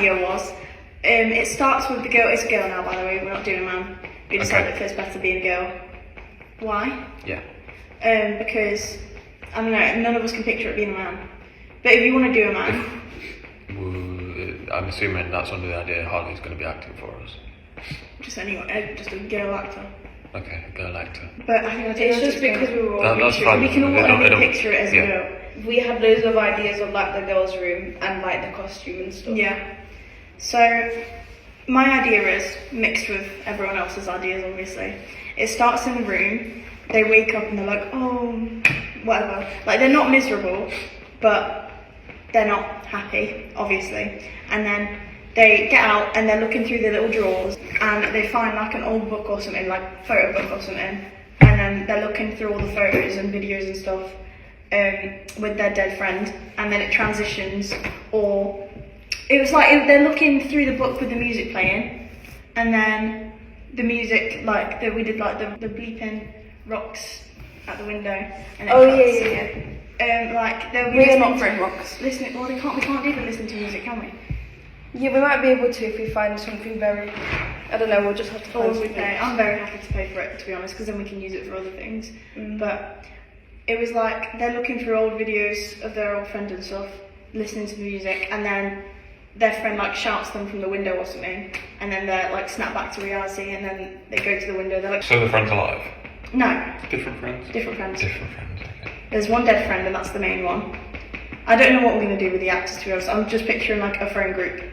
idea was, it starts with the girl. It's a girl now, by the way. We're not doing a man. We decided it first better being a girl. Why? Yeah. Because I don't know. None of us can picture it being a man. But if you want to do a man, I'm assuming that's under the idea Harley's going to be acting for us. just a girl actor. Okay, a girl actor. But I think it's just because we were all that's fine. we can all only picture it as a yeah. girl. We had loads of ideas of like the girls' room and like the costume and stuff. Yeah. So my idea is mixed with everyone else's ideas, obviously. It starts in the room. They wake up and they're like, oh, whatever. Like they're not miserable, but they're not happy, obviously. And then they get out and they're looking through their little drawers and they find like an old book or something, like photo book or something. And then they're looking through all the photos and videos and stuff with their dead friend. And then it transitions, or it was like they're looking through the book with the music playing, and then the music, like we did like the bleeping rocks at the window. And like there'll be We're not very rocks. listening. Well, we can't even listen to music, can we? Yeah, we might be able to if we find something very, I don't know, we'll just have to find something. I'm very happy to pay for it, to be honest, because then we can use it for other things. But it was like they're looking through old videos of their old friend and stuff, listening to the music, and then their friend like shouts them from the window or something, and then they're like snap back to reality, and then they go to the window. They're like, So the friend's alive? no, Different friends. different friends. Different friends, okay. There's one dead friend, and that's the main one. I don't know what we're gonna do with the actors, to be honest. I'm just picturing like a friend group.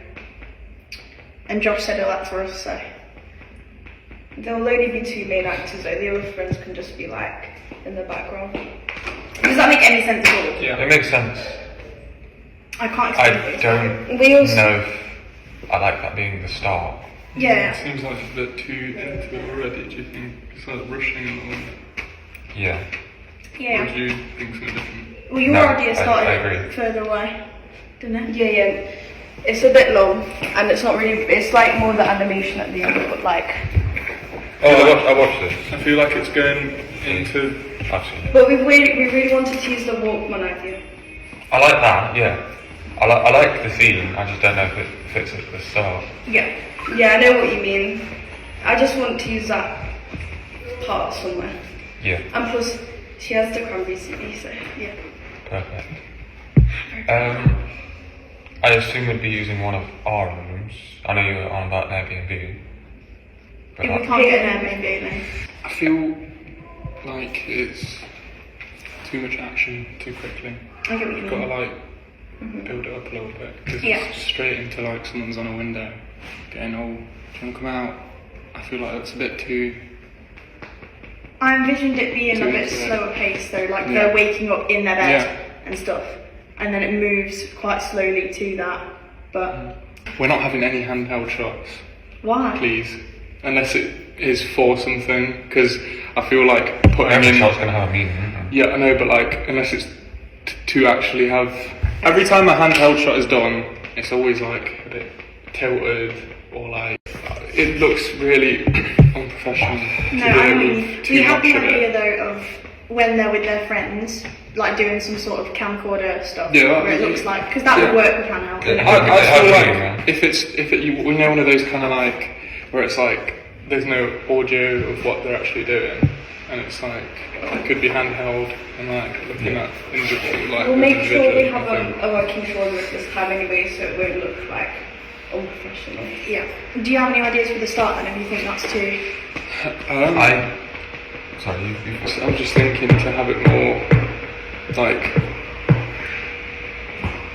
And Josh said he'll act for us, so. There'll only be two main actors though, the other friends can just be like in the background. Does that make any sense at all? Yeah. It makes sense. I can't explain I it. don't We also know if I like that being the start. Yeah. It seems like it's a bit too into it already, do you think? It's like rushing a little bit. Yeah. Or Yeah. do you think something different? Well, your No, idea I started agree. further away, didn't it? yeah. It's a bit long and it's not really, it's like more the animation at the end, but like, Oh, I watched this. I feel like it's going into... Actually. but we really wanted to use the Walkman idea. I like that, yeah. I like the theme, I just don't know if it fits at the start. Yeah. Yeah, I know what you mean. I just want to use that part somewhere. Yeah, And plus, she has the Cranberry CD, so Yeah. perfect. I assume we'd be using one of our rooms. I know you were on about an Airbnb. But If we can't get an Airbnb, then. I feel like it's too much action too quickly. I get what you You've got to mean. like build it up a little bit. Because Yeah. it's straight into like someone's on a window getting, oh, do you want to come out? I feel like that's a bit too... I envisioned it being a Too bit into it. slower paced, though, like Yeah. they're waking up in their bed Yeah. and stuff. And then it moves quite slowly to that. But We're not having any handheld shots, why? please. Unless it is for something, because I feel like putting every in... shot's going to have a meaning, isn't it? Yeah, I know, but like, unless it's to actually have... Every time a handheld shot is done, it's always like a bit tilted, or like, it looks really unprofessional. No, to I do mean, with too we have much the of idea it. though of when they're with their friends, like doing some sort of camcorder stuff, Yeah, where it looks like, because that yeah. would work with handheld. Yeah. I feel Yeah. like if we know one of those kind of like, where it's like, there's no audio of what they're actually doing, and it's like, it could be handheld, and like, looking at individual, like, We'll make sure we individual have thing. a working shoulder at this time anyway, so it won't look like unprofessional. Yeah. Do you have any ideas for the start then, if you think that's too... Sorry, you I'm just thinking to have it more, like,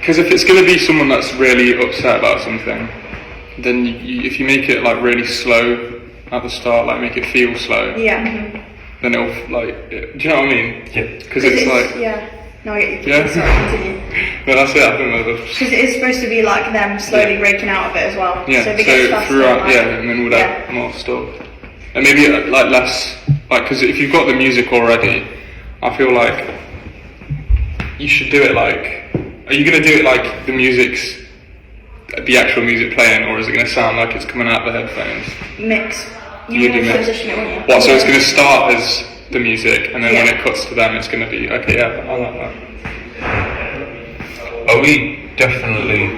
because if it's going to be someone that's really upset about something, then if you make it like really slow at the start, like make it feel slow, Yeah. then it'll like, do you know what I mean? Yeah. Because it's like, Yeah. No, I get you. Yeah. Sorry, continue. no, that's it. I think that's Because it is supposed to be like them slowly breaking out of it as well. yeah. So if it gets So faster, throughout, like, yeah, and then we'll yeah. have more stuff, and maybe like less, like, because if you've got the music already, I feel like you should do it like. Are you going to do it like the music's, the actual music playing, or is it going to sound like it's coming out the headphones? Mix. You You do want to mix. transition it, wouldn't you? What? So it's going to start as the music, and then when Yeah. it cuts to them, it's going to be okay. Yeah, I like that. Are we definitely...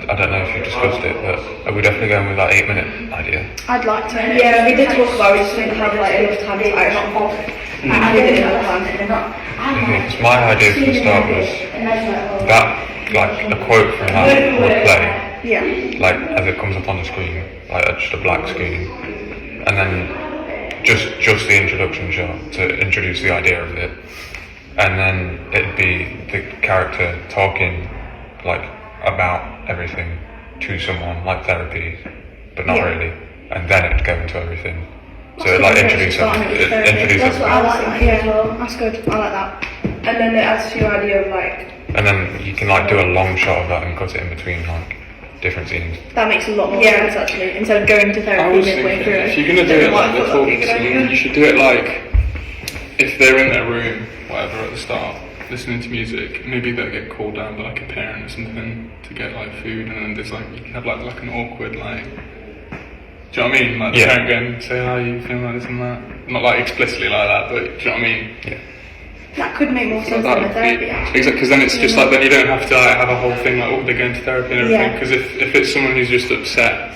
I don't know if you discussed it, but are we definitely going with that 8-minute idea? I'd like to. Yeah, we did talk about it, we just didn't have like enough time to actually add it in at the time. Okay, so my idea for the start was that, like, a quote from that would play, Yeah. like, as it comes up on the screen, like, just a black screen, and then just the introduction shot to introduce the idea of it, and then it'd be the character talking, like, about everything to someone, like therapy, but not Yeah. really, and then it'd go into everything. So it'd, like, introduce everything. That's what I like that, yeah. That's good. I like that. And then it adds to your idea of like, And then you can, like, do a long shot of that and cut it in between, like, different scenes. That makes a lot more Yeah. sense actually. Instead of going to I therapy was midway thinking, through. if you're gonna do it like they're talking to Good idea. someone, you should do it like if they're in their room, whatever, at the start, listening to music. Maybe they'll get called down by like a parent or something to get like food, and then there's like you can have like an awkward like. Do you know what I mean? Like the Yeah. parent going, say hi, you feeling like this and that. Not like explicitly like that, but do you know what I mean? Yeah. That could make more sense That than a would therapy be actually. exactly because then it's just like then you don't have to like, have a whole thing like oh they're going to therapy and everything. Yeah. Because if it's someone who's just upset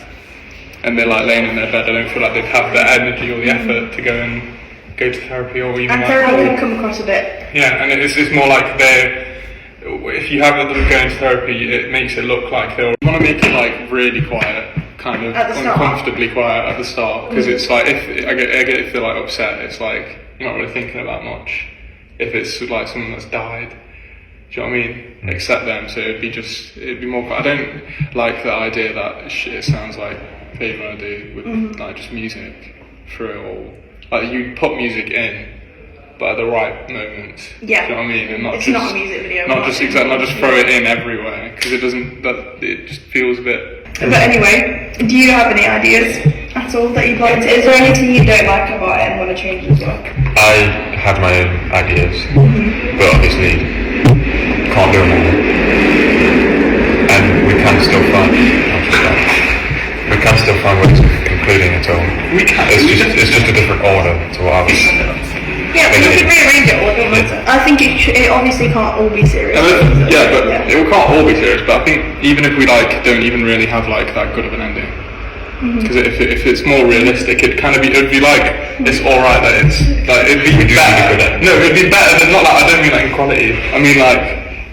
and they're like laying in their bed, I don't feel like they'd have the energy or the effort to go to therapy or even And like therapy can come across a bit. yeah, and it's more like they're. If you have them going to therapy, it makes it look like they'll want to make it like really quiet, kind of At the start. uncomfortably quiet at the start, because it's like if I get if they're like upset, it's like you're not really thinking about much. If it's like someone that's died, do you know what I mean? Accept them, so it'd be more. I don't like the idea that shit sounds like they want to do with like just music through it all. Like you put music in, but at the right moments. Yeah. Do you know what I mean? And not It's just, not a music video. Not just exactly. Not just throw it in everywhere because it doesn't. That it just feels a bit. But anyway, do you have any ideas at all that you'd like to? is there anything you don't like about it and want to change as well? I had my own ideas, but obviously can't do them all. And we can still find ways of including it all. We can. It's just a different order to what I was. Yeah, we could rearrange it all. It doesn't matter. I think it obviously can't all be serious. Yeah, but it can't all be serious. But I think even if we like don't even really have like that good of an ending, because if it's more realistic, it'd be like it's all right that it's like it'd be do better. think of that. No, it'd be better than not like I don't mean like in quality. I mean like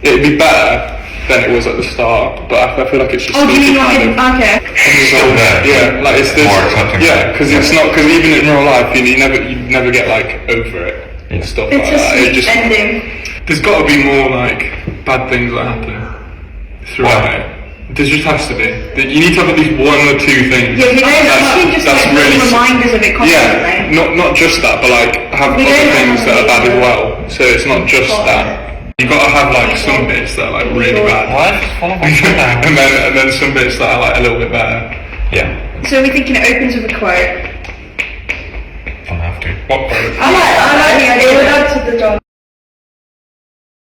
it'd be better than it was at the start. But I feel like it's just Oh, do you mean kind of. okay? Still there. Yeah, like it's More accepting. yeah, because it's not because even in real life you never get like over it and stuff It's like a that. sweet It just ending. there's got to be more like bad things that happen throughout it. There just has to be. You need to have at least one or two things. Yeah, you know, you can just that's like really reminders of it constantly. yeah, not just that, but like have We other don't things have that are bad as to- well. So it's not just that. You got to have like some bits that are like really bad, Why is this full of us? and then some bits that are like a little bit better. Yeah, So we're thinking it opens with a quote. don't have to. What quote? I like the idea. It would add to the drama.